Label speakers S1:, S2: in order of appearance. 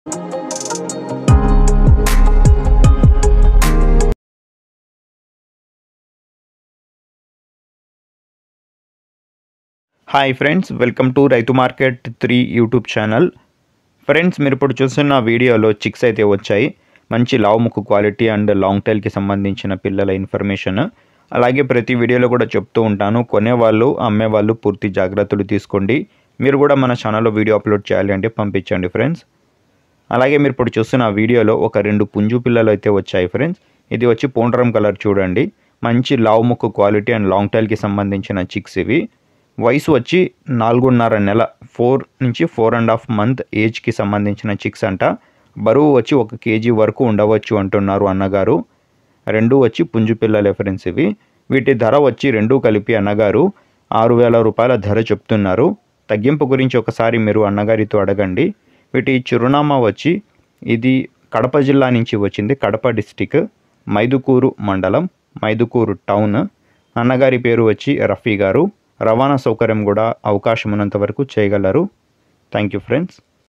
S1: Hi friends, welcome to రైతు market 3 YouTube channel. Friends, మీరు ఇప్పుడు చూస్తున్న వీడియోలో చిక్స్ అయితే వచ్చాయి. మంచి లావు ముక్కు క్వాలిటీ అండ్ లాంగ్ టైల్కి సంబంధించిన పిల్లల ఇన్ఫర్మేషన్. అలాగే ప్రతి వీడియోలో కూడా చెప్తూ ఉంటాను, కొనేవాళ్ళు అమ్మేవాళ్ళు పూర్తి జాగ్రత్తలు తీసుకోండి. మీరు కూడా మన ఛానల్లో వీడియో అప్లోడ్ చేయాలి అంటే పంపించండి ఫ్రెండ్స్. అలాగే మీరు ఇప్పుడు చూస్తున్న వీడియోలో ఒక 2 పుంజు పిల్లలు అయితే వచ్చాయి ఫ్రెండ్స్. ఇది వచ్చి పోండ్రం కలర్ చూడండి. మంచి లావు ముక్కు క్వాలిటీ అండ్ లాంగ్ టైల్కి సంబంధించిన చిక్స్ ఇవి. వయసు వచ్చి 4.5 నెల, 4 నుంచి 4.5 మంత్ ఏజ్కి సంబంధించిన చిక్స్ అంట. బరువు వచ్చి 1 kg వరకు ఉండవచ్చు అంటున్నారు అన్నగారు. 2 వచ్చి పుంజు పిల్లలే ఫ్రెండ్స్ ఇవి. వీటి ధర వచ్చి 2 కలిపి అన్నగారు 6,000 రూపాయల ధర చెప్తున్నారు. తగ్గింపు గురించి ఒకసారి మీరు అన్నగారితో అడగండి. వీటి చిరునామా వచ్చి ఇది కడప జిల్లా నుంచి వచ్చింది. కడప డిస్టిక్, మైదుకూరు మండలం, మైదుకూరు టౌన్. అన్నగారి పేరు వచ్చి రఫీ గారు. రవాణా సౌకర్యం కూడా అవకాశం ఉన్నంత వరకు చేయగలరు. Thank you friends.